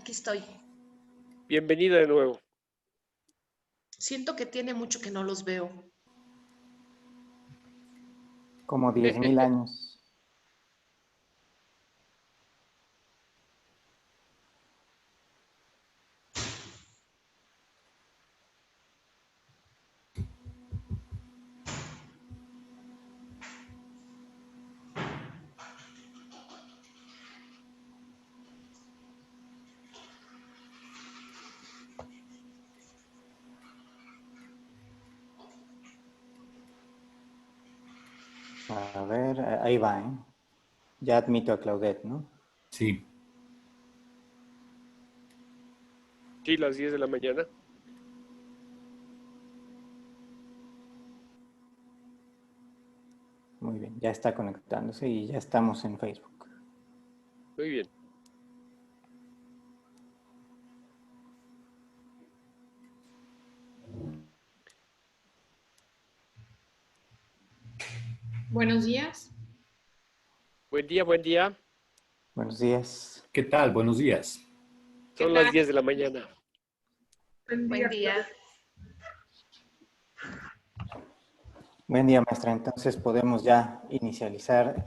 Aquí estoy. Bienvenida de nuevo. Siento que tiene mucho que no los veo. Como 10,000 años. A ver, ahí va, ¿eh? Ya admito a Claudette, ¿no? Sí. Sí, las 10 de la mañana. Muy bien, ya está conectándose y ya estamos en Facebook. Muy bien. Buenos días. Buen día, buen día. Buenos días. ¿Qué tal? Buenos días. Son las 10 de la mañana. Buen día. Buen día, maestra. Entonces podemos ya inicializar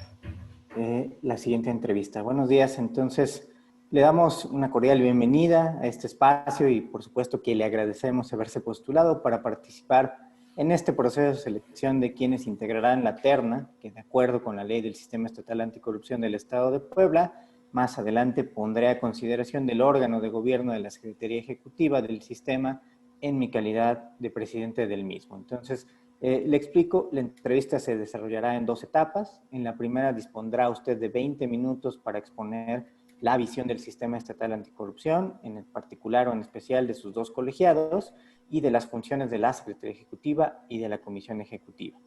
la siguiente entrevista. Buenos días. Entonces, le damos una cordial bienvenida a este espacio y por supuesto que le agradecemos haberse postulado para participar en este proceso de selección de quienes integrarán la terna, que de acuerdo con la ley del Sistema Estatal Anticorrupción del Estado de Puebla, más adelante pondré a consideración del órgano de gobierno de la Secretaría Ejecutiva del Sistema en mi calidad de presidente del mismo. Entonces, le explico, la entrevista se desarrollará en 2 etapas. En la primera dispondrá usted de 20 minutos para exponer la visión del Sistema Estatal Anticorrupción, en el particular o en especial de sus 2 colegiados y de las funciones de la Secretaría Ejecutiva y de la Comisión Ejecutiva.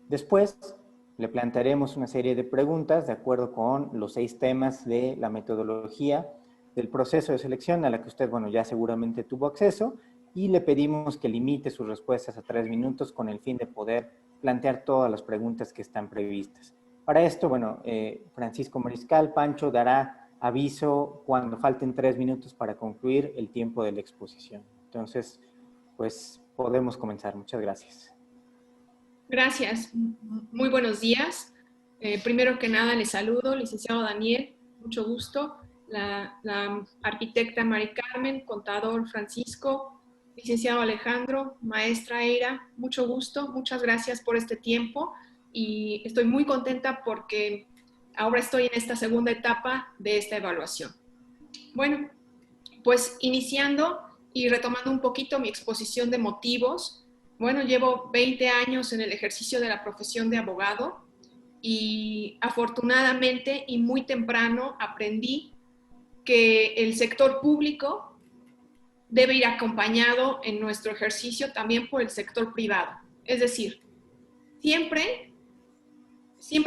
Después, le plantearemos una serie de preguntas de acuerdo con los 6 temas de la metodología del proceso de selección a la que usted, bueno, ya seguramente tuvo acceso, y le pedimos que limite sus respuestas a 3 minutos con el fin de poder plantear todas las preguntas que están previstas. Para esto, bueno, Francisco Mariscal, Pancho, dará aviso cuando falten 3 minutos para concluir el tiempo de la exposición. Entonces, pues podemos comenzar. Muchas gracias. Gracias. Muy buenos días. Primero que nada, les saludo, licenciado Daniel, mucho gusto. La arquitecta Mari Carmen, contador Francisco, licenciado Alejandro, maestra Eira, mucho gusto. Muchas gracias por este tiempo y estoy muy contenta porque ahora estoy en esta segunda etapa de esta evaluación. Bueno, pues iniciando y retomando un poquito mi exposición de motivos. Bueno, llevo 20 años en el ejercicio de la profesión de abogado y afortunadamente y muy temprano aprendí que el sector público debe ir acompañado en nuestro ejercicio también por el sector privado. Es decir, siempre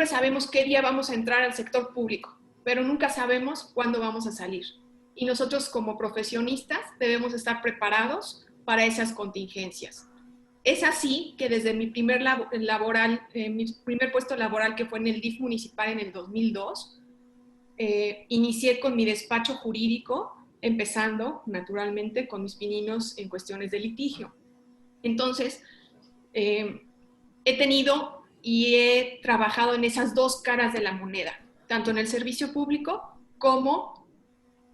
sabemos qué día vamos a entrar al sector público, pero nunca sabemos cuándo vamos a salir. Y nosotros como profesionistas debemos estar preparados para esas contingencias. Es así que desde mi primer puesto laboral, que fue en el DIF municipal en el 2002, inicié con mi despacho jurídico, empezando naturalmente con mis pininos en cuestiones de litigio. Entonces, he tenido y he trabajado en esas 2 caras de la moneda, tanto en el servicio público como,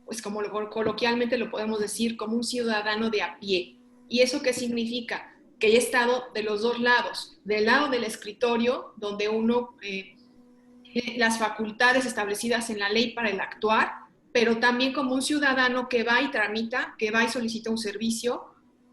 pues como coloquialmente lo podemos decir, como un ciudadano de a pie. ¿Y eso qué significa? Que he estado de los 2 lados, del lado del escritorio, donde uno las facultades establecidas en la ley para el actuar, pero también como un ciudadano que va y tramita, que va y solicita un servicio,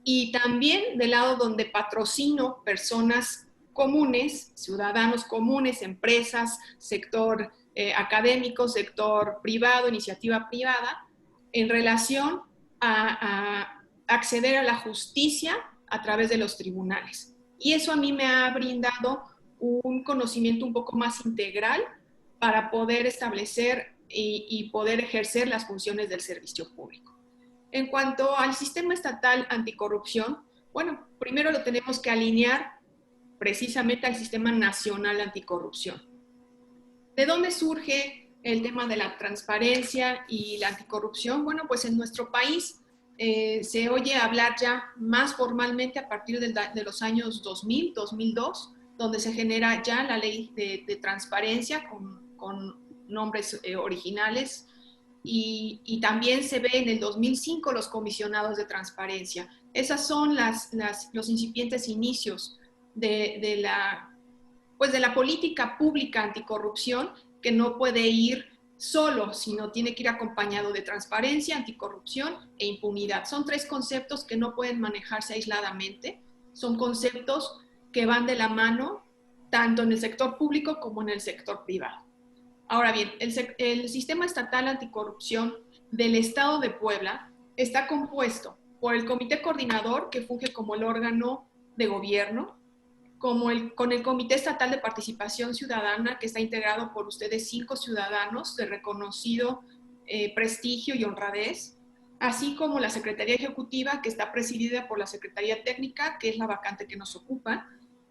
y también del lado donde patrocino personas comunes, ciudadanos comunes, empresas, sector académico, sector privado, iniciativa privada, en relación a acceder a la justicia a través de los tribunales. Y eso a mí me ha brindado un conocimiento un poco más integral para poder establecer y poder ejercer las funciones del servicio público. En cuanto al sistema estatal anticorrupción, bueno, primero lo tenemos que alinear precisamente al sistema nacional anticorrupción. ¿De dónde surge el tema de la transparencia y la anticorrupción, bueno, pues en nuestro país se oye hablar ya más formalmente a partir de los años 2000, 2002, donde se genera ya la ley de transparencia con nombres originales, y también se ve en el 2005 los comisionados de transparencia. Esas son los incipientes inicios de la política pública anticorrupción, que no puede ir solo, sino tiene que ir acompañado de transparencia, anticorrupción e impunidad. Son tres conceptos que no pueden manejarse aisladamente, son conceptos que van de la mano tanto en el sector público como en el sector privado. Ahora bien, el Sistema Estatal Anticorrupción del Estado de Puebla está compuesto por el Comité Coordinador, que funge como el órgano de gobierno, con el Comité Estatal de Participación Ciudadana, que está integrado por ustedes 5 ciudadanos de reconocido prestigio y honradez, así como la Secretaría Ejecutiva, que está presidida por la Secretaría Técnica, que es la vacante que nos ocupa,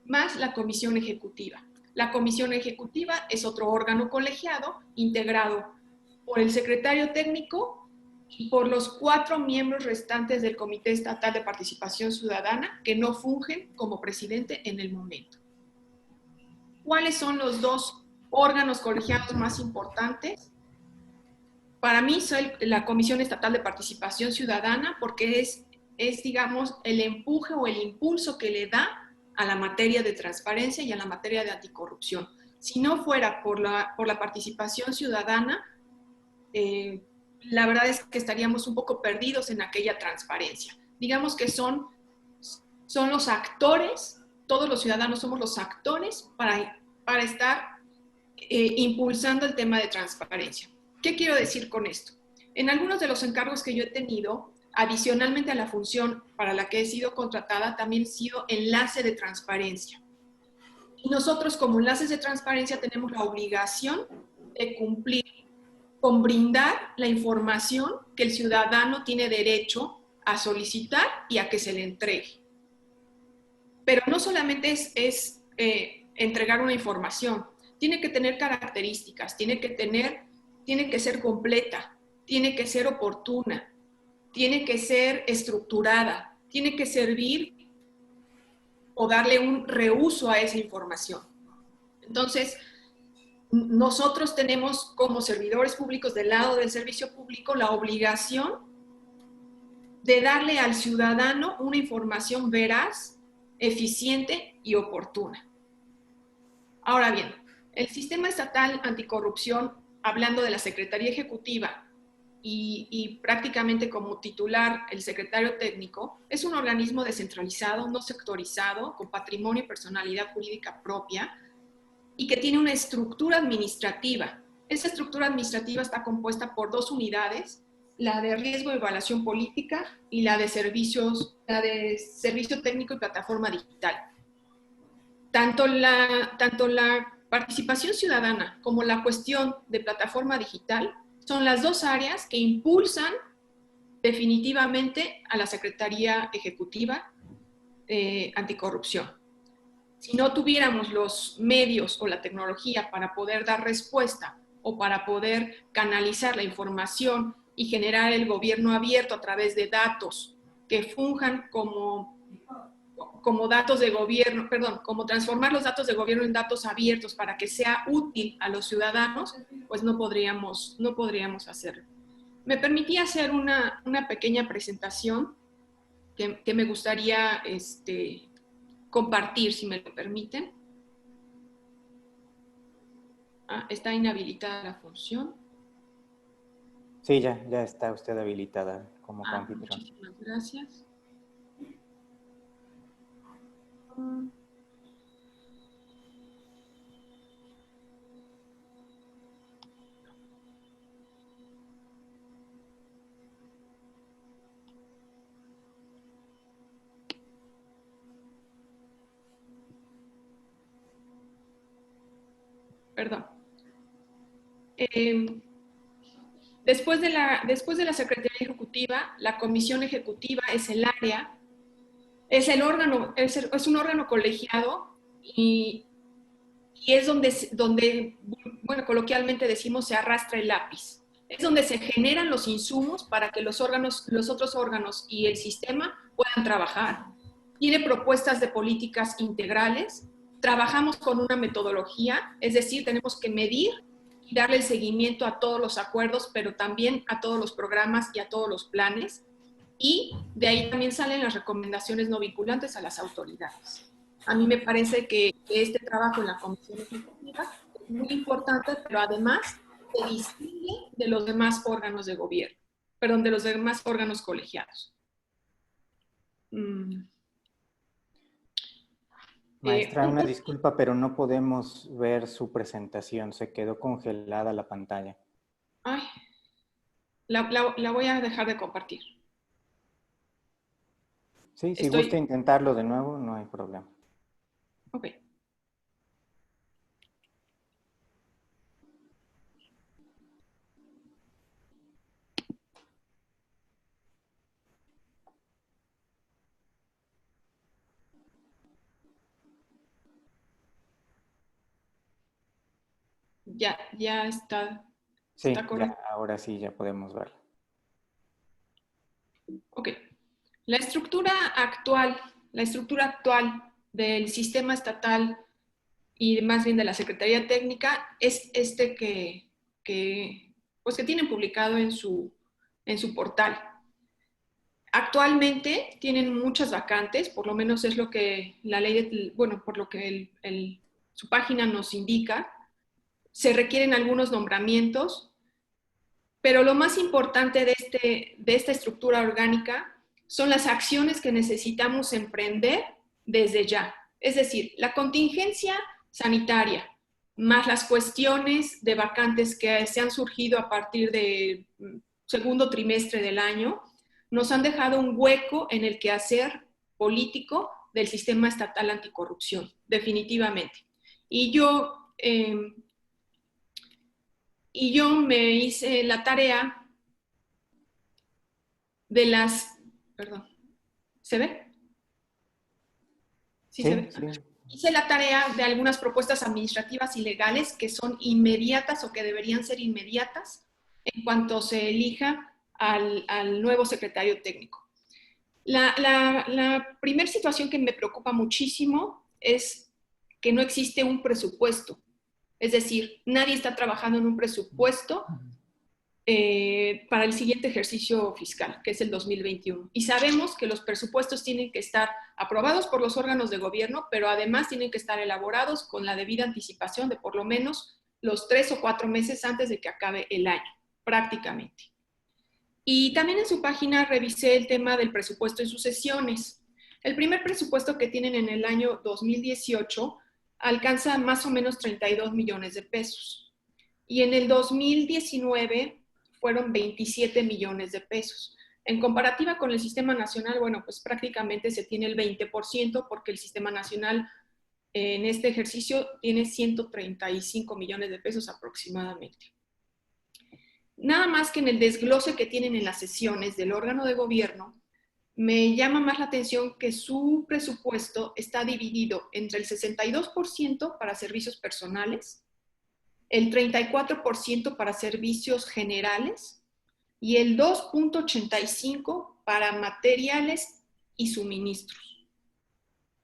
más la Comisión Ejecutiva. La Comisión Ejecutiva es otro órgano colegiado integrado por el secretario técnico y por los 4 miembros restantes del Comité Estatal de Participación Ciudadana, que no fungen como presidente en el momento. ¿Cuáles son los 2 órganos colegiados más importantes? Para mí soy la Comisión Estatal de Participación Ciudadana, porque es, digamos, el empuje o el impulso que le da a la materia de transparencia y a la materia de anticorrupción. Si no fuera por la participación ciudadana, la verdad es que estaríamos un poco perdidos en aquella transparencia. Digamos que son los actores, todos los ciudadanos somos los actores para estar impulsando el tema de transparencia. ¿Qué quiero decir con esto? En algunos de los encargos que yo he tenido, adicionalmente a la función para la que he sido contratada, también he sido enlace de transparencia. Y nosotros como enlaces de transparencia tenemos la obligación de cumplir con brindar la información que el ciudadano tiene derecho a solicitar y a que se le entregue. Pero no solamente es entregar una información, tiene que tener características, tiene que ser completa, tiene que ser oportuna, tiene que ser estructurada, tiene que servir o darle un reuso a esa información. Entonces, nosotros tenemos como servidores públicos del lado del servicio público la obligación de darle al ciudadano una información veraz, eficiente y oportuna. Ahora bien, el Sistema Estatal Anticorrupción, hablando de la Secretaría Ejecutiva, y prácticamente como titular el secretario técnico, es un organismo descentralizado, no sectorizado, con patrimonio y personalidad jurídica propia, y que tiene una estructura administrativa. Esa estructura administrativa está compuesta por 2 unidades, la de riesgo y evaluación política y la de servicio técnico y plataforma digital. Tanto la participación ciudadana como la cuestión de plataforma digital son las 2 áreas que impulsan definitivamente a la Secretaría Ejecutiva Anticorrupción. Si no tuviéramos los medios o la tecnología para poder dar respuesta o para poder canalizar la información y generar el gobierno abierto a través de datos que funjan como datos de gobierno, como transformar los datos de gobierno en datos abiertos para que sea útil a los ciudadanos, pues no podríamos hacerlo. Me permití hacer una pequeña presentación que me gustaría compartir, si me lo permiten. Está inhabilitada la función. Sí, ya está usted habilitada como anfitrión. Muchísimas gracias. Perdón. Después de la Secretaría Ejecutiva, la Comisión Ejecutiva es el área, es un órgano colegiado y y es donde, bueno, coloquialmente decimos, se arrastra el lápiz. Es donde se generan los insumos para que los otros órganos y el sistema puedan trabajar. Tiene propuestas de políticas integrales. Trabajamos con una metodología, es decir, tenemos que medir y darle el seguimiento a todos los acuerdos, pero también a todos los programas y a todos los planes. Y de ahí también salen las recomendaciones no vinculantes a las autoridades. A mí me parece que este trabajo en la Comisión Ejecutiva es muy importante, pero además se distingue de los demás órganos de gobierno, perdón, de los demás órganos colegiados. Maestra, una disculpa, pero no podemos ver su presentación. Se quedó congelada la pantalla. Ay, la voy a dejar de compartir. Sí, si gusta intentarlo de nuevo, no hay problema. Ok. Ya está. Sí, ¿Está correcto? ya, ahora sí ya podemos verlo. Ok. La estructura actual del sistema estatal y más bien de la Secretaría Técnica es que tienen publicado en su portal. Actualmente tienen muchas vacantes, por lo menos es lo que la ley, por lo que su página nos indica. Se requieren algunos nombramientos, pero lo más importante de esta estructura orgánica son las acciones que necesitamos emprender desde ya. Es decir, la contingencia sanitaria, más las cuestiones de vacantes que se han surgido a partir del segundo trimestre del año, nos han dejado un hueco en el quehacer político del sistema estatal anticorrupción, definitivamente. Y yo me hice la tarea de las... Perdón, ¿se ve? ¿Sí se ve? Sí. Hice la tarea de algunas propuestas administrativas y legales que son inmediatas o que deberían ser inmediatas en cuanto se elija al nuevo secretario técnico. La primera situación que me preocupa muchísimo es que no existe un presupuesto. Es decir, nadie está trabajando en un presupuesto para el siguiente ejercicio fiscal, que es el 2021. Y sabemos que los presupuestos tienen que estar aprobados por los órganos de gobierno, pero además tienen que estar elaborados con la debida anticipación de por lo menos los 3 o 4 meses antes de que acabe el año, prácticamente. Y también en su página revisé el tema del presupuesto en sucesiones. El primer presupuesto que tienen en el año 2018 alcanza más o menos 32 millones de pesos. Y en el 2019 fueron 27 millones de pesos. En comparativa con el Sistema Nacional, bueno, pues prácticamente se tiene el 20% porque el Sistema Nacional en este ejercicio tiene 135 millones de pesos aproximadamente. Nada más que en el desglose que tienen en las sesiones del órgano de gobierno, me llama más la atención que su presupuesto está dividido entre el 62% para servicios personales, el 34% para servicios generales y el 2.85% para materiales y suministros.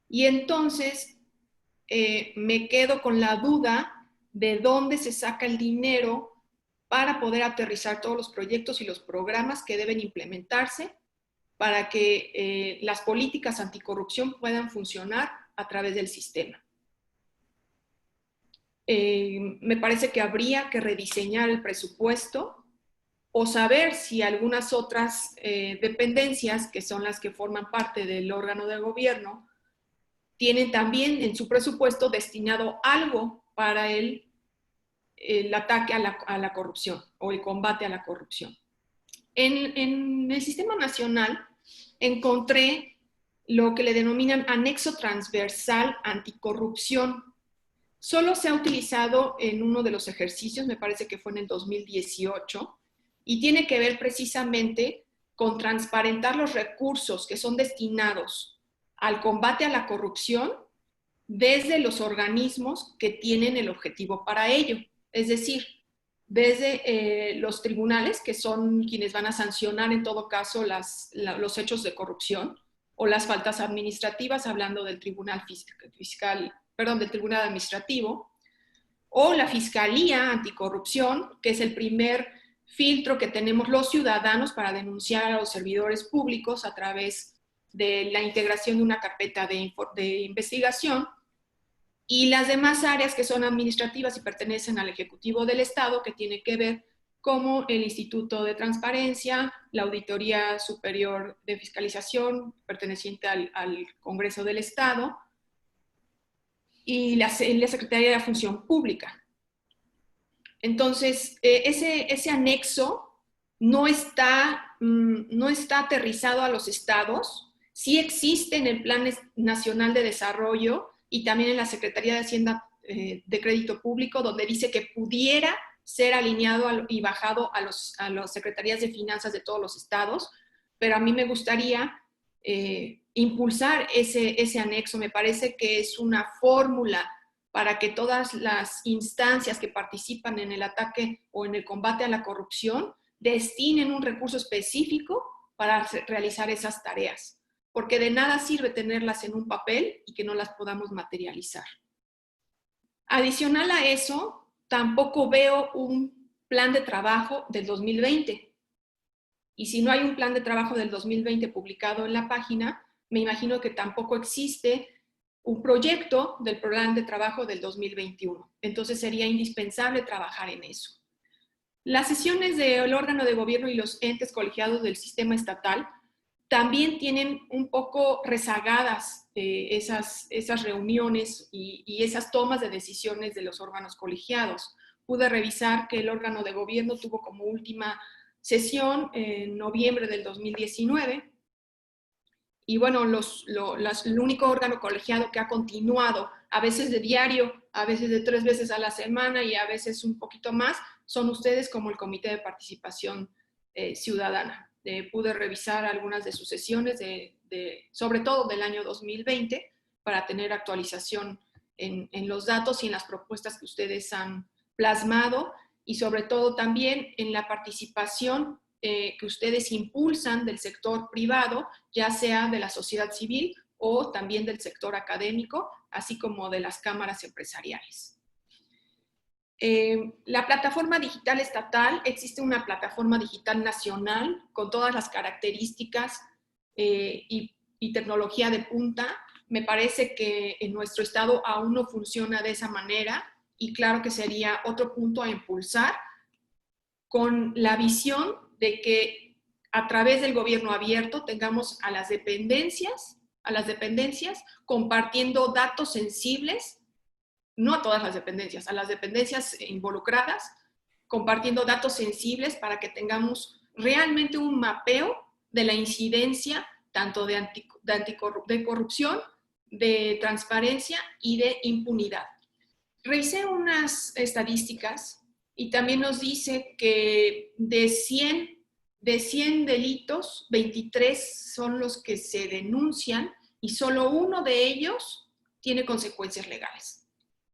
Y entonces me quedo con la duda de dónde se saca el dinero para poder aterrizar todos los proyectos y los programas que deben implementarse para que las políticas anticorrupción puedan funcionar a través del sistema. Me parece que habría que rediseñar el presupuesto o saber si algunas otras dependencias, que son las que forman parte del órgano de gobierno, tienen también en su presupuesto destinado algo para el ataque a la corrupción o el combate a la corrupción. En el sistema nacional encontré lo que le denominan anexo transversal anticorrupción. Solo se ha utilizado en uno de los ejercicios, me parece que fue en el 2018, y tiene que ver precisamente con transparentar los recursos que son destinados al combate a la corrupción desde los organismos que tienen el objetivo para ello. Es decir, desde los tribunales, que son quienes van a sancionar en todo caso los hechos de corrupción o las faltas administrativas, hablando del Tribunal del Tribunal Administrativo, o la Fiscalía Anticorrupción, que es el primer filtro que tenemos los ciudadanos para denunciar a los servidores públicos a través de la integración de una carpeta de investigación, y las demás áreas que son administrativas y pertenecen al Ejecutivo del Estado, que tiene que ver como el Instituto de Transparencia, la Auditoría Superior de Fiscalización, perteneciente al Congreso del Estado, y la Secretaría de la Función Pública. Entonces, ese anexo no está aterrizado a los estados. Sí existe en el Plan Nacional de Desarrollo y también en la Secretaría de Hacienda de Crédito Público, donde dice que pudiera ser alineado y bajado a las secretarías de finanzas de todos los estados, pero a mí me gustaría impulsar ese anexo. Me parece que es una fórmula para que todas las instancias que participan en el ataque o en el combate a la corrupción destinen un recurso específico para realizar esas tareas, porque de nada sirve tenerlas en un papel y que no las podamos materializar. Adicional a eso, tampoco veo un plan de trabajo del 2020. Y si no hay un plan de trabajo del 2020 publicado en la página, me imagino que tampoco existe un proyecto del plan de trabajo del 2021. Entonces sería indispensable trabajar en eso. Las sesiones del órgano de gobierno y los entes colegiados del sistema estatal también tienen un poco rezagadas esas reuniones y esas tomas de decisiones de los órganos colegiados. Pude revisar que el órgano de gobierno tuvo como última sesión en noviembre del 2019 y bueno, el único órgano colegiado que ha continuado, a veces de diario, a veces de 3 veces a la semana y a veces un poquito más, son ustedes como el Comité de Participación Ciudadana. Pude revisar algunas de sus sesiones, sobre todo del año 2020, para tener actualización en los datos y en las propuestas que ustedes han plasmado, y sobre todo también en la participación que ustedes impulsan del sector privado, ya sea de la sociedad civil o también del sector académico, así como de las cámaras empresariales. La plataforma digital estatal, existe una plataforma digital nacional con todas las características y tecnología de punta. Me parece que en nuestro estado aún no funciona de esa manera y claro que sería otro punto a impulsar con la visión de que a través del gobierno abierto tengamos a las dependencias compartiendo datos sensibles, no a todas las dependencias, a las dependencias involucradas, compartiendo datos sensibles para que tengamos realmente un mapeo de la incidencia tanto de corrupción, de transparencia y de impunidad. Revisé unas estadísticas y también nos dice que de 100 delitos, 23 son los que se denuncian y solo uno de ellos tiene consecuencias legales.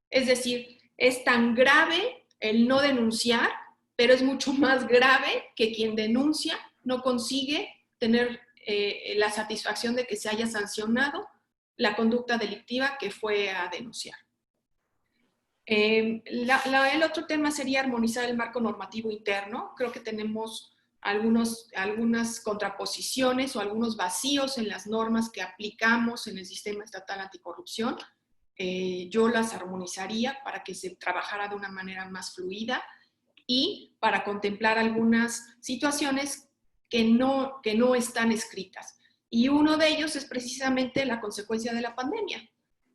Es decir, es tan grave el no denunciar, pero es mucho más grave que quien denuncia no consigue tener la satisfacción de que se haya sancionado la conducta delictiva que fue a denunciar. El otro tema sería armonizar el marco normativo interno. Creo que tenemos algunas contraposiciones o algunos vacíos en las normas que aplicamos en el sistema estatal anticorrupción. Yo las armonizaría para que se trabajara de una manera más fluida y para contemplar algunas situaciones que no están escritas. Y uno de ellos es precisamente la consecuencia de la pandemia.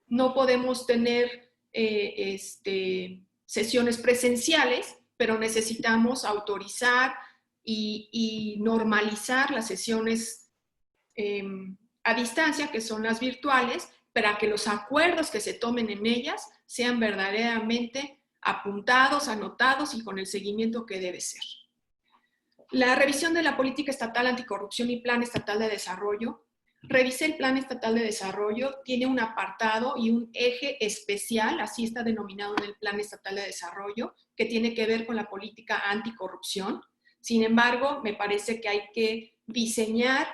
No podemos tener sesiones presenciales, pero necesitamos autorizar y normalizar las sesiones a distancia, que son las virtuales, para que los acuerdos que se tomen en ellas sean verdaderamente apuntados, anotados y con el seguimiento que debe ser. La revisión de la política estatal anticorrupción y plan estatal de desarrollo. revisé el Plan Estatal de Desarrollo, tiene un apartado y un eje especial, así está denominado en el Plan Estatal de Desarrollo, que tiene que ver con la política anticorrupción. Sin embargo, me parece que hay que diseñar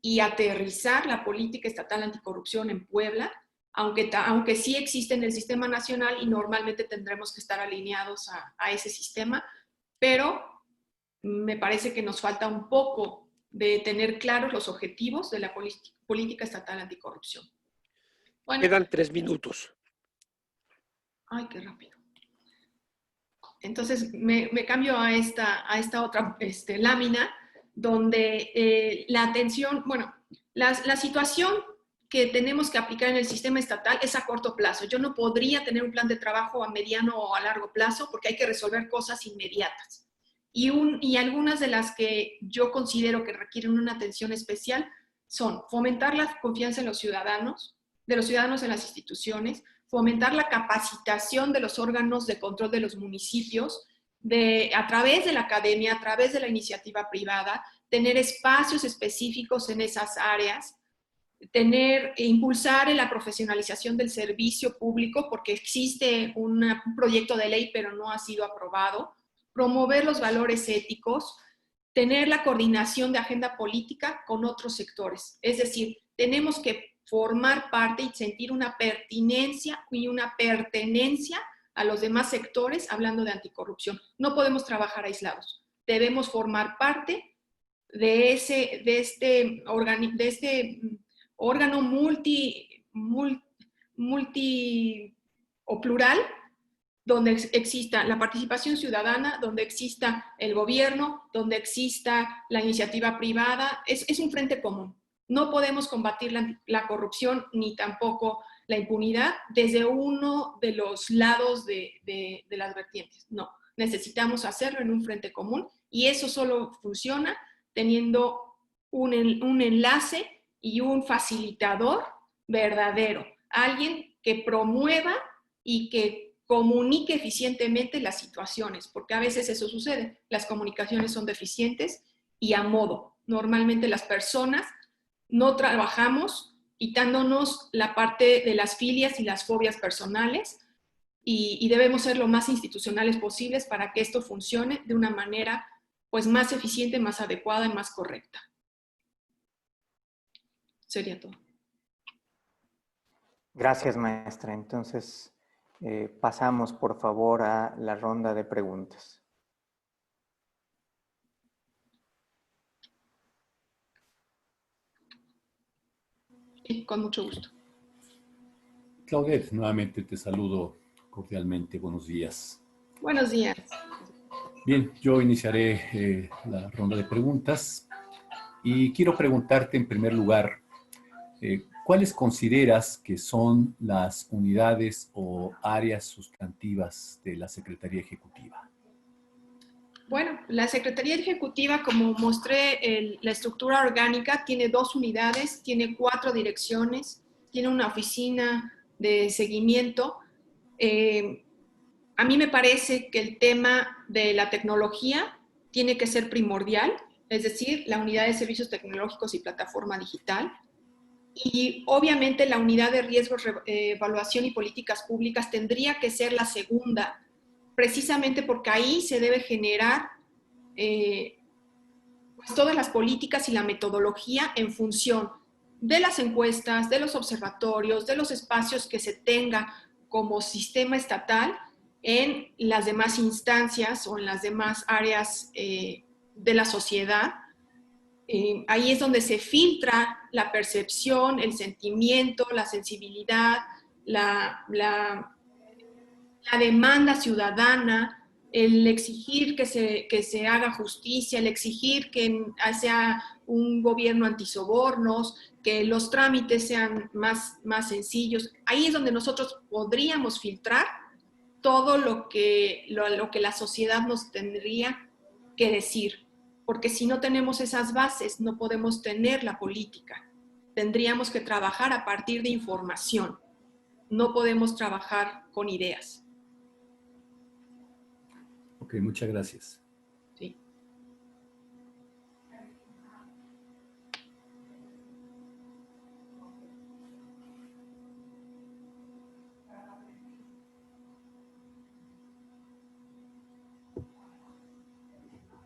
y aterrizar la política estatal anticorrupción en Puebla, aunque sí existe en el sistema nacional y normalmente tendremos que estar alineados a ese sistema, pero me parece que nos falta un poco de tener claros los objetivos de la política estatal anticorrupción. Bueno, Quedan 3 minutos. ay, qué rápido. Entonces me cambio a esta otra lámina donde la atención, bueno, la situación que tenemos que aplicar en el sistema estatal es a corto plazo. Yo no podría tener un plan de trabajo a mediano o a largo plazo porque hay que resolver cosas inmediatas. Y algunas de las que yo considero que requieren una atención especial son fomentar la confianza en los ciudadanos, de los ciudadanos en las instituciones, fomentar la capacitación de los órganos de control de los municipios, a través de la academia, a través de la iniciativa privada, tener espacios específicos en esas áreas, impulsar la profesionalización del servicio público, porque existe un proyecto de ley, pero no ha sido aprobado, promover los valores éticos, tener la coordinación de agenda política con otros sectores. Es decir, tenemos que formar parte y sentir una pertinencia y una pertenencia a los demás sectores hablando de anticorrupción. No podemos trabajar aislados. Debemos formar parte de este órgano multi o plural, donde exista la participación ciudadana, donde exista el gobierno, donde exista la iniciativa privada. Es un frente común. No podemos combatir la corrupción ni tampoco la impunidad desde uno de los lados de las vertientes. No, necesitamos hacerlo en un frente común y eso solo funciona teniendo un enlace y un facilitador verdadero. Alguien que promueva y que comunique eficientemente las situaciones, porque a veces eso sucede. Las comunicaciones son deficientes y a modo. Normalmente las personas no trabajamos quitándonos la parte de las filias y las fobias personales y debemos ser lo más institucionales posibles para que esto funcione de una manera pues más eficiente, más adecuada y más correcta. Sería todo. Gracias, maestra. Entonces, pasamos, por favor, a la ronda de preguntas. Sí, con mucho gusto. Claudette, nuevamente te saludo cordialmente. Buenos días. Buenos días. Bien, yo iniciaré la ronda de preguntas y quiero preguntarte en primer lugar, ¿cuáles consideras que son las unidades o áreas sustantivas de la Secretaría Ejecutiva? Bueno, la Secretaría Ejecutiva, como mostré la estructura orgánica, tiene 2 unidades, tiene 4 direcciones, tiene una oficina de seguimiento. A mí me parece que el tema de la tecnología tiene que ser primordial, es decir, la unidad de servicios tecnológicos y plataforma digital. Y obviamente la unidad de riesgos, evaluación y políticas públicas tendría que ser la segunda, precisamente porque ahí se debe generar pues todas las políticas y la metodología en función de las encuestas, de los observatorios, de los espacios que se tenga como sistema estatal en las demás instancias o en las demás áreas de la sociedad. Ahí es donde se filtra la percepción, el sentimiento, la sensibilidad, la demanda ciudadana, el exigir que se haga justicia, el exigir que sea un gobierno antisobornos, que los trámites sean más sencillos. Ahí es donde nosotros podríamos filtrar todo lo que la sociedad nos tendría que decir. Porque si no tenemos esas bases, no podemos tener la política. Tendríamos que trabajar a partir de información. No podemos trabajar con ideas. Ok, muchas gracias. Sí.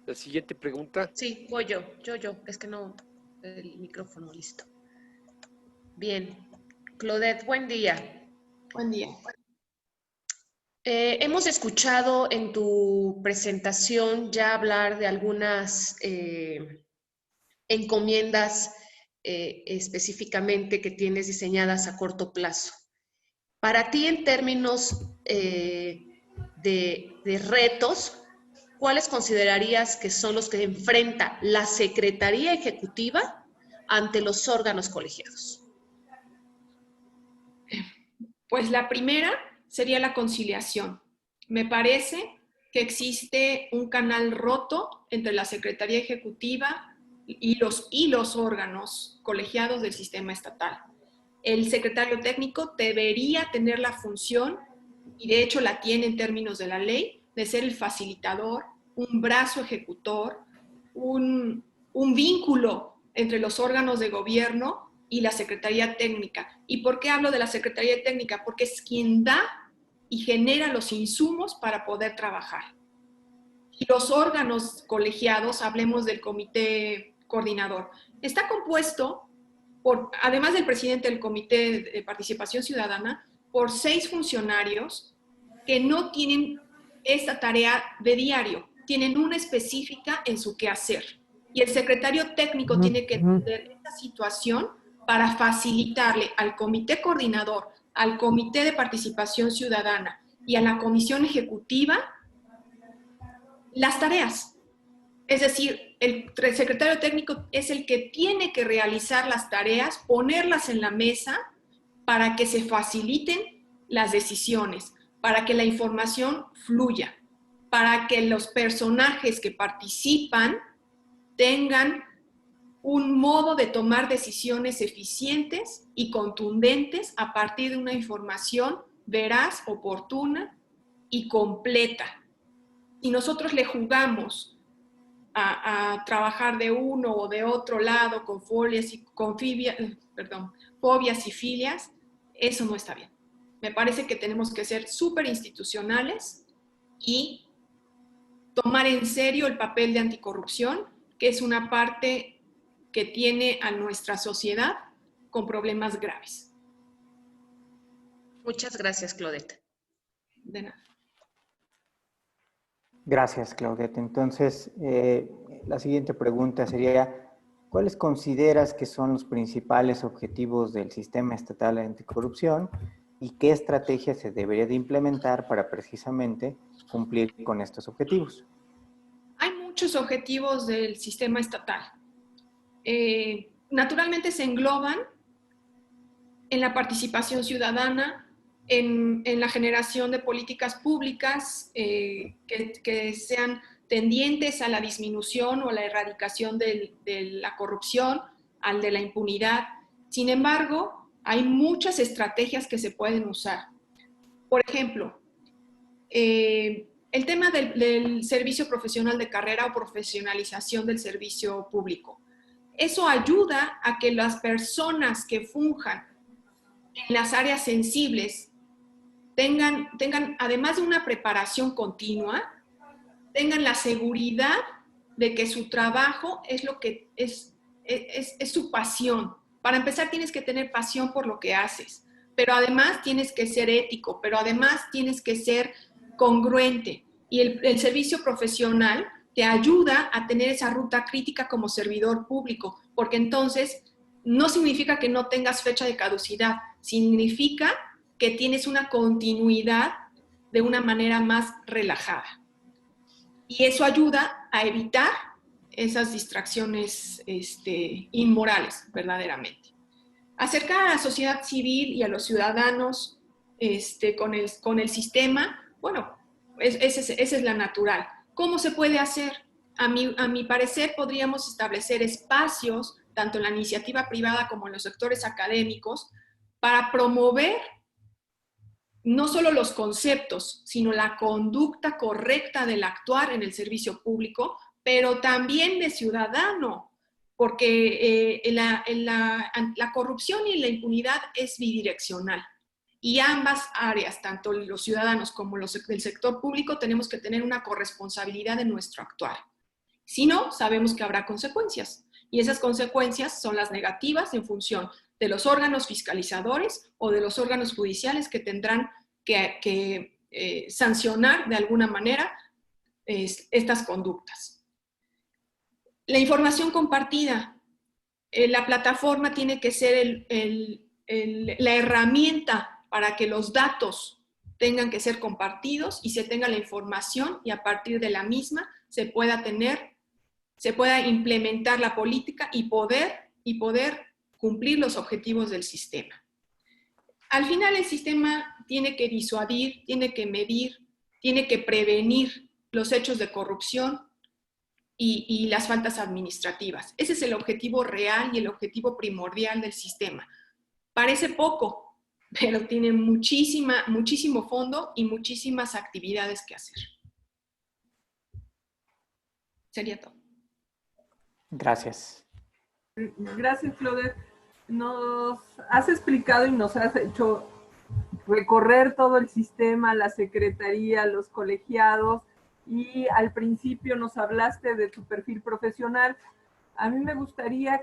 La siguiente pregunta. Sí, voy yo. Es que no, el micrófono listo. Bien. Claudette, buen día. Buen día. Hemos escuchado en tu presentación ya hablar de algunas encomiendas específicamente que tienes diseñadas a corto plazo. Para ti, en términos de retos, ¿cuáles considerarías que son los que enfrenta la Secretaría Ejecutiva ante los órganos colegiados? Pues la primera sería la conciliación. Me parece que existe un canal roto entre la Secretaría Ejecutiva y los órganos colegiados del sistema estatal. El secretario técnico debería tener la función, y de hecho la tiene en términos de la ley, de ser el facilitador, un brazo ejecutor, un vínculo entre los órganos de gobierno y la Secretaría Técnica. ¿Y por qué hablo de la Secretaría Técnica? Porque es quien da y genera los insumos para poder trabajar. Y los órganos colegiados, hablemos del comité coordinador, está compuesto por, además del presidente del Comité de Participación Ciudadana, por 6 funcionarios que no tienen esta tarea de diario, tienen una específica en su quehacer. Y el secretario técnico tiene que entender esta situación para facilitarle al comité coordinador, al comité de participación ciudadana y a la comisión ejecutiva las tareas. Es decir, el secretario técnico es el que tiene que realizar las tareas, ponerlas en la mesa para que se faciliten las decisiones, para que la información fluya, para que los personajes que participan tengan un modo de tomar decisiones eficientes y contundentes a partir de una información veraz, oportuna y completa. Si nosotros le jugamos a trabajar de uno o de otro lado con fobias y filias, eso no está bien. Me parece que tenemos que ser súper institucionales y tomar en serio el papel de anticorrupción, que es una parte que tiene a nuestra sociedad con problemas graves. Muchas gracias, Claudette. De nada. Gracias, Claudette. Entonces, la siguiente pregunta sería, ¿cuáles consideras que son los principales objetivos del Sistema Estatal de Anticorrupción y qué estrategia se debería de implementar para precisamente cumplir con estos objetivos? Hay muchos objetivos del sistema estatal. Naturalmente se engloban en la participación ciudadana, en la generación de políticas públicas que sean tendientes a la disminución o a la erradicación de la corrupción, al de la impunidad. Sin embargo, hay muchas estrategias que se pueden usar. Por ejemplo, el tema del servicio profesional de carrera o profesionalización del servicio público. Eso ayuda a que las personas que funjan en las áreas sensibles tengan, además de una preparación continua, tengan la seguridad de que su trabajo es lo que es su pasión. Para empezar, tienes que tener pasión por lo que haces, pero además tienes que ser ético, pero además tienes que ser congruente. Y el servicio profesional te ayuda a tener esa ruta crítica como servidor público, porque entonces no significa que no tengas fecha de caducidad, significa que tienes una continuidad de una manera más relajada. Y eso ayuda a evitar esas distracciones inmorales, verdaderamente. Acercar a la sociedad civil y a los ciudadanos con el sistema, bueno, esa es la natural. ¿Cómo se puede hacer? A mi parecer, podríamos establecer espacios, tanto en la iniciativa privada como en los sectores académicos, para promover no solo los conceptos, sino la conducta correcta del actuar en el servicio público, pero también de ciudadano, porque la corrupción y la impunidad es bidireccional. Y ambas áreas, tanto los ciudadanos como los del sector público, tenemos que tener una corresponsabilidad en nuestro actuar. Si no, sabemos que habrá consecuencias. Y esas consecuencias son las negativas en función de los órganos fiscalizadores o de los órganos judiciales que tendrán que sancionar de alguna manera estas conductas. La información compartida. La plataforma tiene que ser la herramienta para que los datos tengan que ser compartidos y se tenga la información y a partir de la misma se pueda implementar la política y poder cumplir los objetivos del sistema. Al final el sistema tiene que disuadir, tiene que medir, tiene que prevenir los hechos de corrupción y las faltas administrativas. Ese es el objetivo real y el objetivo primordial del sistema. Parece poco, pero tiene muchísimo fondo y muchísimas actividades que hacer. Sería todo. Gracias. Gracias, Claudette. Nos has explicado y nos has hecho recorrer todo el sistema, la secretaría, los colegiados, y al principio nos hablaste de tu perfil profesional. A mí me gustaría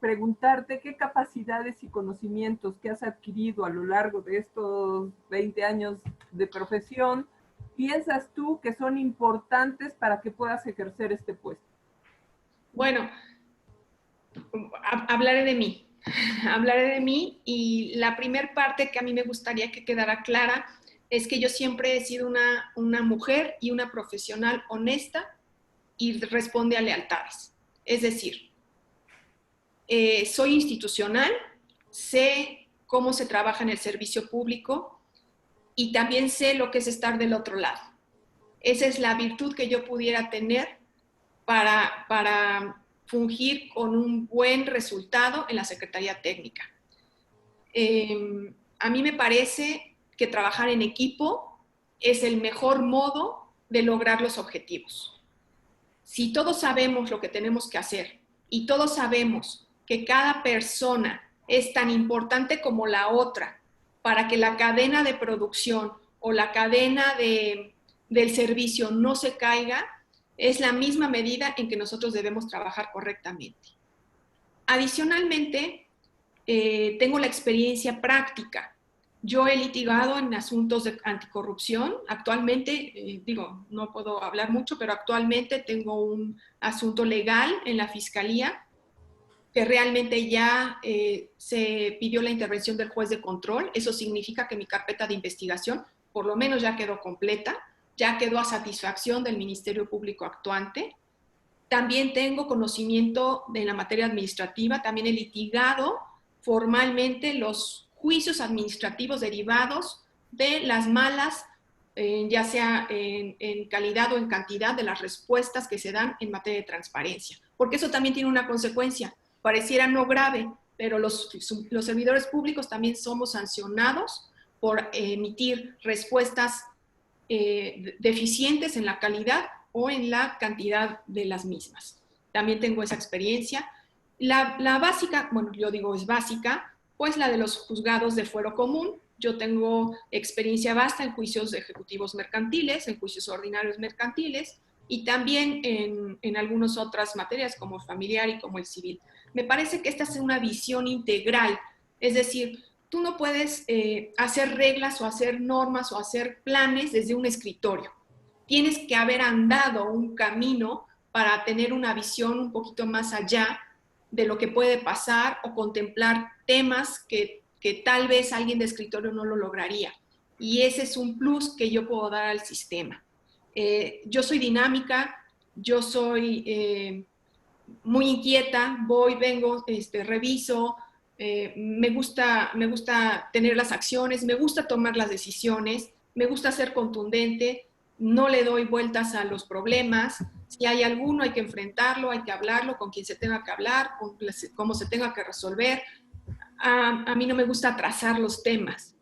preguntarte qué capacidades y conocimientos que has adquirido a lo largo de estos 20 años de profesión piensas tú que son importantes para que puedas ejercer este puesto. Bueno, hablaré de mí y la primer parte que a mí me gustaría que quedara clara es que yo siempre he sido una mujer y una profesional honesta y responde a lealtades. Es decir, soy institucional, sé cómo se trabaja en el servicio público y también sé lo que es estar del otro lado. Esa es la virtud que yo pudiera tener para fungir con un buen resultado en la Secretaría Técnica. A mí me parece que trabajar en equipo es el mejor modo de lograr los objetivos. Si todos sabemos lo que tenemos que hacer y todos sabemos que cada persona es tan importante como la otra para que la cadena de producción o la cadena del servicio no se caiga, es la misma medida en que nosotros debemos trabajar correctamente. Adicionalmente, tengo la experiencia práctica. Yo he litigado en asuntos de anticorrupción. Actualmente, no puedo hablar mucho, pero actualmente tengo un asunto legal en la Fiscalía que realmente ya se pidió la intervención del juez de control. Eso significa que mi carpeta de investigación por lo menos ya quedó completa, ya quedó a satisfacción del Ministerio Público actuante. También tengo conocimiento de la materia administrativa, también he litigado formalmente los juicios administrativos derivados de las malas, ya sea en calidad o en cantidad de las respuestas que se dan en materia de transparencia. Porque eso también tiene una consecuencia, pareciera no grave, pero los servidores públicos también somos sancionados por emitir respuestas deficientes en la calidad o en la cantidad de las mismas. También tengo esa experiencia. La básica, bueno, yo digo es básica, pues la de los juzgados de fuero común. Yo tengo experiencia vasta en juicios de ejecutivos mercantiles, en juicios ordinarios mercantiles y también en algunas otras materias como el familiar y como el civil. Me parece que esta es una visión integral, es decir, tú no puedes hacer reglas o hacer normas o hacer planes desde un escritorio. Tienes que haber andado un camino para tener una visión un poquito más allá de lo que puede pasar o contemplar temas que tal vez alguien de escritorio no lo lograría. Y ese es un plus que yo puedo dar al sistema. Yo soy dinámica, yo soy muy inquieta, voy, vengo, reviso, me gusta tener las acciones, me gusta tomar las decisiones, me gusta ser contundente, no le doy vueltas a los problemas. Si hay alguno, hay que enfrentarlo, hay que hablarlo con quien se tenga que hablar, con cómo se tenga que resolver. A mí no me gusta atrasar los temas.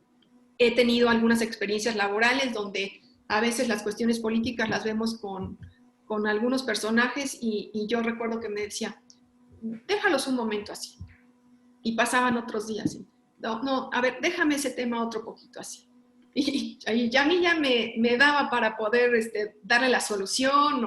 He tenido algunas experiencias laborales donde a veces las cuestiones políticas las vemos con algunos personajes y yo recuerdo que me decía, déjalos un momento así. Y pasaban otros días. No, a ver, déjame ese tema otro poquito así. Y a mí ya me daba para poder darle la solución,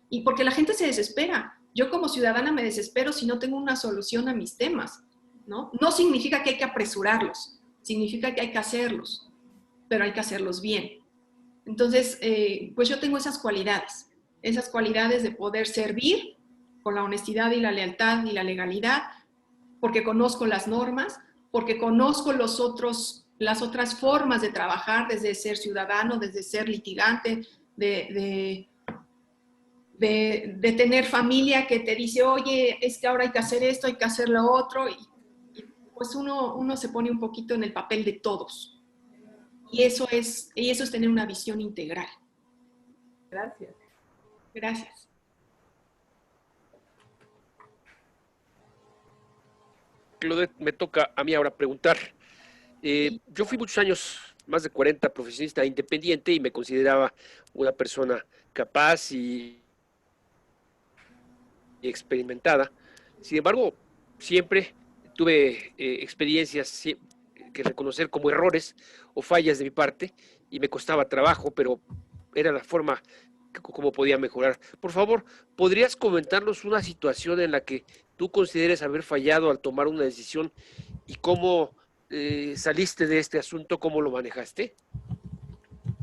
y porque la gente se desespera. Yo como ciudadana me desespero si no tengo una solución a mis temas, ¿no? No significa que hay que apresurarlos, significa que hay que hacerlos, pero hay que hacerlos bien. Entonces, pues yo tengo esas cualidades de poder servir con la honestidad y la lealtad y la legalidad, porque conozco las normas, porque conozco las otras formas de trabajar, desde ser ciudadano, desde ser litigante, de tener familia que te dice, oye, es que ahora hay que hacer esto, hay que hacer lo otro, y pues uno se pone un poquito en el papel de todos. Y eso es tener una visión integral. Gracias. Gracias. Claudette, me toca a mí ahora preguntar. Yo fui muchos años, más de 40, profesionista independiente y me consideraba una persona capaz y experimentada. Sin embargo, siempre tuve experiencias que reconocer como errores o fallas de mi parte y me costaba trabajo, pero era la forma como podía mejorar. Por favor, ¿podrías comentarnos una situación en la que tú consideres haber fallado al tomar una decisión y cómo saliste de este asunto, cómo lo manejaste?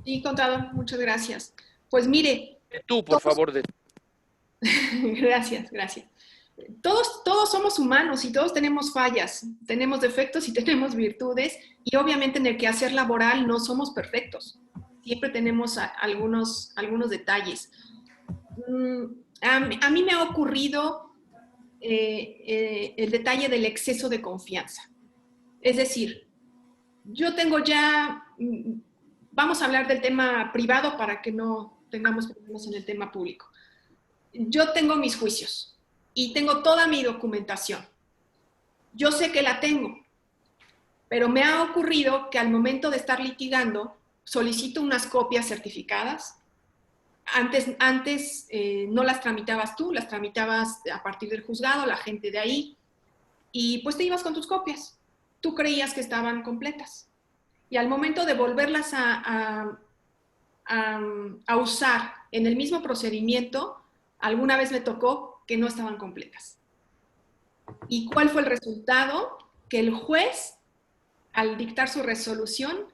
Sí, contador, muchas gracias. Pues mire. Tú, por favor. Gracias. Todos somos humanos y todos tenemos fallas, tenemos defectos y tenemos virtudes, y obviamente en el quehacer laboral no somos perfectos. Siempre tenemos algunos detalles. A mí me ha ocurrido el detalle del exceso de confianza. Es decir, yo tengo ya, vamos a hablar del tema privado para que no tengamos problemas en el tema público. Yo tengo mis juicios y tengo toda mi documentación. Yo sé que la tengo, pero me ha ocurrido que al momento de estar litigando, solicito unas copias certificadas. Antes no las tramitabas tú, las tramitabas a partir del juzgado, la gente de ahí, y pues te ibas con tus copias. Tú creías que estaban completas. Y al momento de volverlas a usar en el mismo procedimiento, alguna vez me tocó que no estaban completas. ¿Y cuál fue el resultado? Que el juez, al dictar su resolución,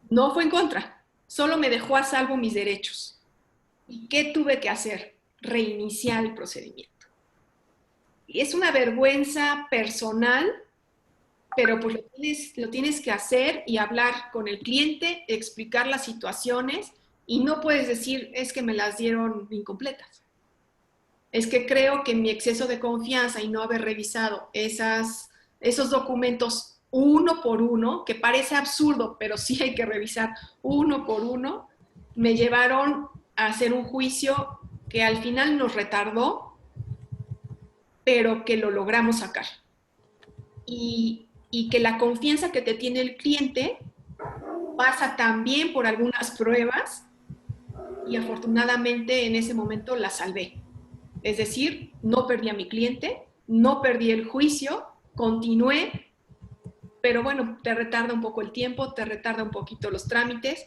no fue en contra, solo me dejó a salvo mis derechos. ¿Y qué tuve que hacer? Reiniciar el procedimiento. Y es una vergüenza personal, pero pues lo tienes que hacer y hablar con el cliente, explicar las situaciones, y no puedes decir, es que me las dieron incompletas. Es que creo que mi exceso de confianza y no haber revisado esos documentos uno por uno, que parece absurdo, pero sí hay que revisar uno por uno, me llevaron a hacer un juicio que al final nos retardó, pero que lo logramos sacar. Y que la confianza que te tiene el cliente pasa también por algunas pruebas, y afortunadamente en ese momento la salvé. Es decir, no perdí a mi cliente, no perdí el juicio, continué, pero bueno, te retarda un poco el tiempo, te retarda un poquito los trámites,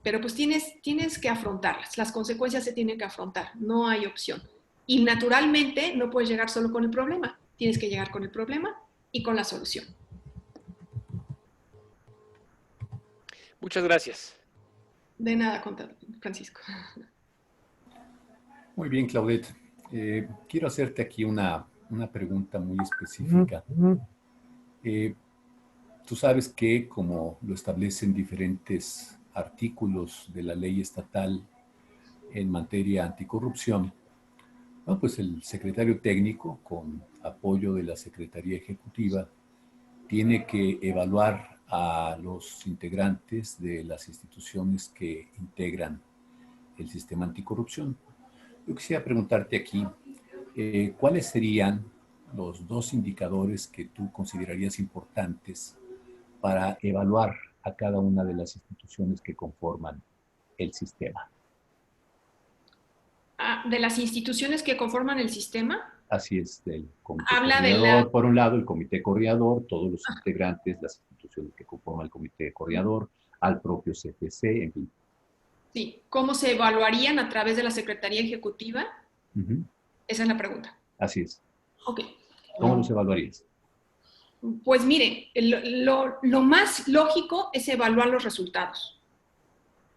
pero pues tienes que afrontarlas, las consecuencias se tienen que afrontar, no hay opción. Y naturalmente no puedes llegar solo con el problema, tienes que llegar con el problema y con la solución. Muchas gracias. De nada, Francisco. Muy bien, Claudette. Quiero hacerte aquí una pregunta muy específica. Tú sabes que, como lo establecen diferentes artículos de la ley estatal en materia anticorrupción, ¿no? Pues el secretario técnico, con apoyo de la Secretaría Ejecutiva, tiene que evaluar a los integrantes de las instituciones que integran el sistema anticorrupción. Yo quisiera preguntarte aquí, ¿cuáles serían los 2 indicadores que tú considerarías importantes para evaluar a cada una de las instituciones que conforman el sistema? ¿De las instituciones que conforman el sistema? Así es, del comité coordinador, por un lado, el comité coordinador, todos los integrantes, las instituciones instituciones que conforman el comité coordinador, al propio CFC, en fin. Sí, ¿cómo se evaluarían a través de la Secretaría Ejecutiva? Esa es la pregunta. Así es. Ok. ¿Cómo los evaluarías? Pues mire, lo más lógico es evaluar los resultados.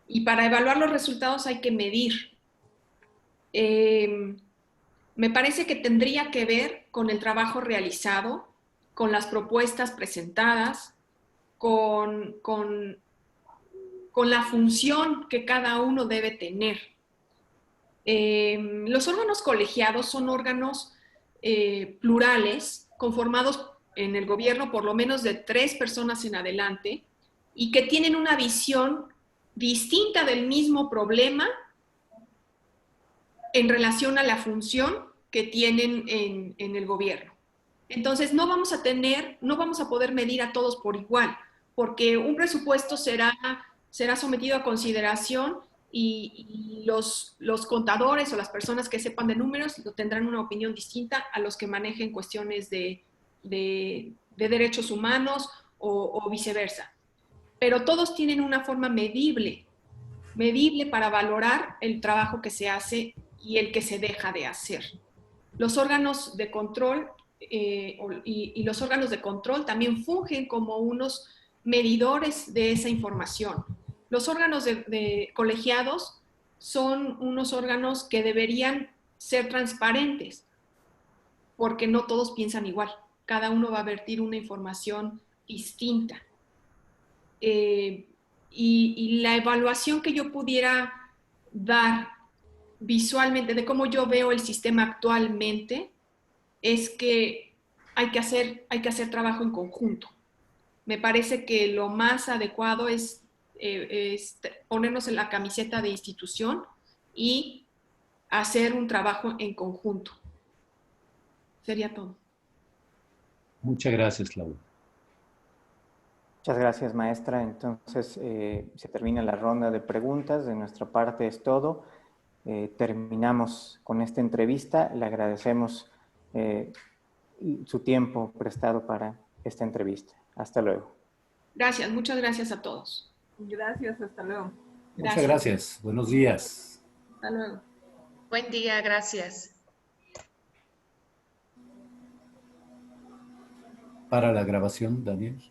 Y para evaluar los resultados hay que medir. Me parece que tendría que ver con el trabajo realizado, con las propuestas presentadas, con la función que cada uno debe tener. Los órganos colegiados son órganos plurales, conformados en el gobierno por lo menos de 3 personas en adelante, y que tienen una visión distinta del mismo problema en relación a la función que tienen en el gobierno. Entonces, no vamos a poder medir a todos por igual, porque un presupuesto será sometido a consideración y los contadores o las personas que sepan de números tendrán una opinión distinta a los que manejen cuestiones de derechos humanos o viceversa. Pero todos tienen una forma medible para valorar el trabajo que se hace y el que se deja de hacer. Los órganos de control y los órganos de control también fungen como unos medidores de esa información. Los órganos de colegiados son unos órganos que deberían ser transparentes, porque no todos piensan igual. Cada uno va a vertir una información distinta. Y la evaluación que yo pudiera dar visualmente de cómo yo veo el sistema actualmente es que hay que hacer trabajo en conjunto. Me parece que lo más adecuado es ponernos en la camiseta de institución y hacer un trabajo en conjunto. Sería todo. Muchas gracias, Claudia. Muchas gracias, maestra. Entonces, se termina la ronda de preguntas. De nuestra parte es todo. Terminamos con esta entrevista. Le agradecemos su tiempo prestado para esta entrevista. Hasta luego. Gracias, muchas gracias a todos. Gracias, hasta luego. Muchas gracias. Buenos días. Hasta luego. Buen día, gracias. Para la grabación, Daniel.